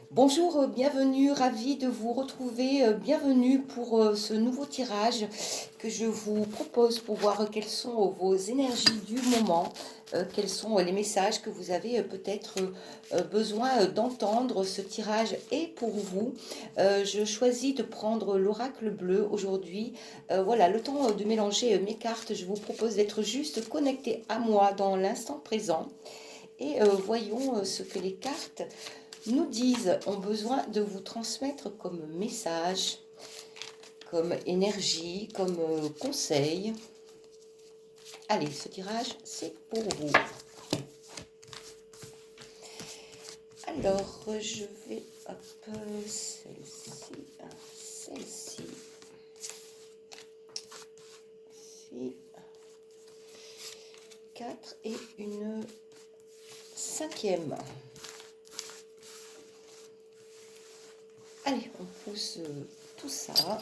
Bonjour, bienvenue, ravie de vous retrouver. Bienvenue pour ce nouveau tirage que je vous propose pour voir quelles sont vos énergies du moment, quels sont les messages que vous avez peut-être besoin d'entendre. Ce tirage est pour vous. Je choisis de prendre l'oracle bleu aujourd'hui. Voilà, le temps de mélanger mes cartes, je vous propose d'être juste connecté à moi dans l'instant présent. Et voyons ce que les cartes nous disent, ont besoin de vous transmettre comme message, comme énergie, comme conseil. Allez, ce tirage, c'est pour vous. Alors, je vais, hop, celle-ci, celle-ci, ici, 4 et une cinquième. Allez, on pousse tout ça.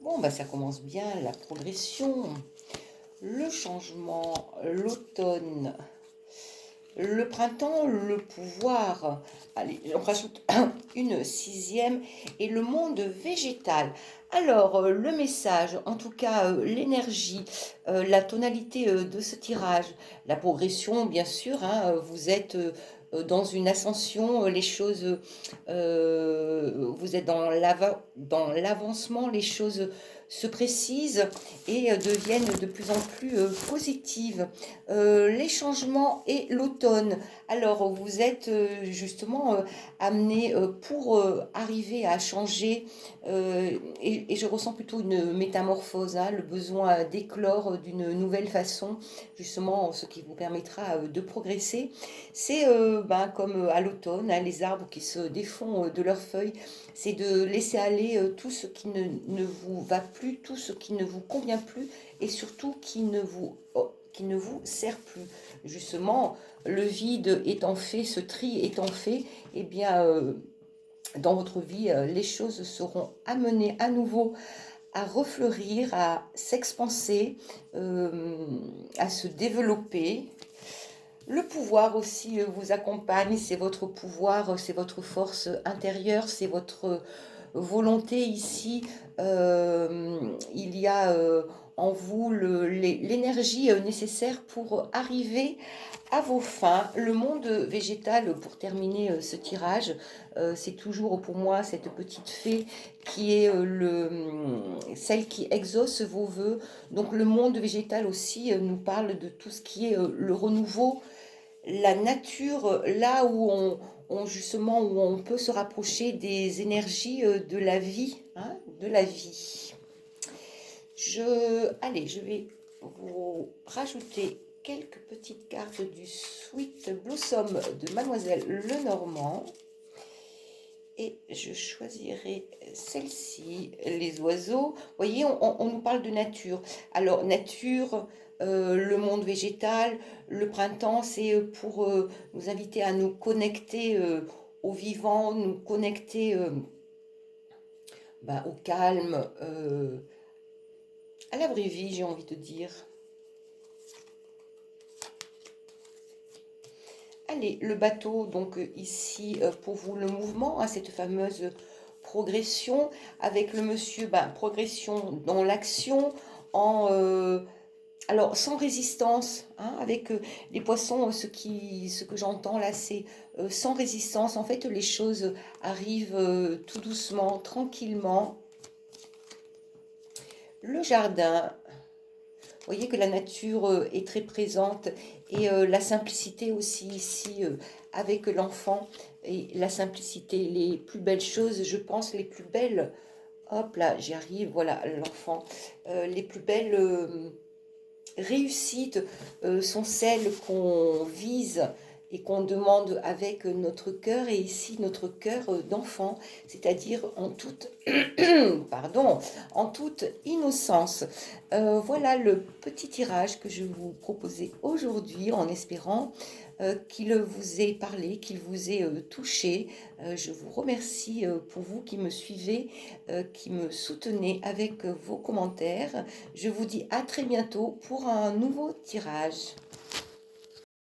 Bon, bah ça commence bien, la progression, le changement, l'automne, le printemps, le pouvoir. Allez, on rajoute une sixième et le monde végétal. Alors, le message, en tout cas l'énergie, la tonalité de ce tirage, la progression, bien sûr, hein, vous êtes dans une ascension, les choses, vous êtes dans l'avancement, les choses se précisent et deviennent de plus en plus positives. Les changements et l'automne. Alors, vous êtes justement amené pour arriver à changer, et je ressens plutôt une métamorphose, hein, le besoin d'éclore d'une nouvelle façon, justement, ce qui vous permettra de progresser. C'est comme à l'automne, hein, les arbres qui se défont de leurs feuilles, c'est de laisser aller tout ce qui ne vous va plus, tout ce qui ne vous convient plus, et surtout qui ne vous sert plus. Justement, le vide étant fait, ce tri étant fait, eh bien, dans votre vie, les choses seront amenées à nouveau à refleurir, à s'expanser, à se développer. Le pouvoir aussi vous accompagne, c'est votre pouvoir, c'est votre force intérieure, c'est votre volonté ici. Il y a en vous l'énergie nécessaire pour arriver à vos fins. Le monde végétal, pour terminer ce tirage, c'est toujours pour moi cette petite fée qui est celle qui exauce vos vœux. Donc le monde végétal aussi nous parle de tout ce qui est le renouveau, la nature, là où justement où on peut se rapprocher des énergies de la vie, hein, de la vie. Allez, je vais vous rajouter quelques petites cartes du Sweet Blossom de Mademoiselle Lenormand. Et je choisirai celle-ci, les oiseaux. Vous voyez, on nous parle de nature. Alors, nature, le monde végétal, le printemps, c'est pour nous inviter à nous connecter au vivant, nous connecter au calme, à la vraie vie, j'ai envie de dire. Allez, le bateau, donc ici, pour vous, le mouvement, hein, cette fameuse progression avec le monsieur, progression dans l'action, alors sans résistance, hein, avec les poissons, ce que j'entends là, c'est sans résistance. En fait, les choses arrivent tout doucement, tranquillement. Le jardin, vous voyez que la nature est très présente et la simplicité aussi ici avec l'enfant et la simplicité, les plus belles choses, je pense les plus belles, hop là, j'y arrive, voilà l'enfant, les plus belles réussites sont celles qu'on vise et qu'on demande avec notre cœur, et ici notre cœur d'enfant, c'est-à-dire en toute, pardon, en toute innocence. Voilà le petit tirage que je vous proposais aujourd'hui, en espérant qu'il vous ait parlé, qu'il vous ait touché. Je vous remercie pour vous qui me suivez, qui me soutenez avec vos commentaires. Je vous dis à très bientôt pour un nouveau tirage.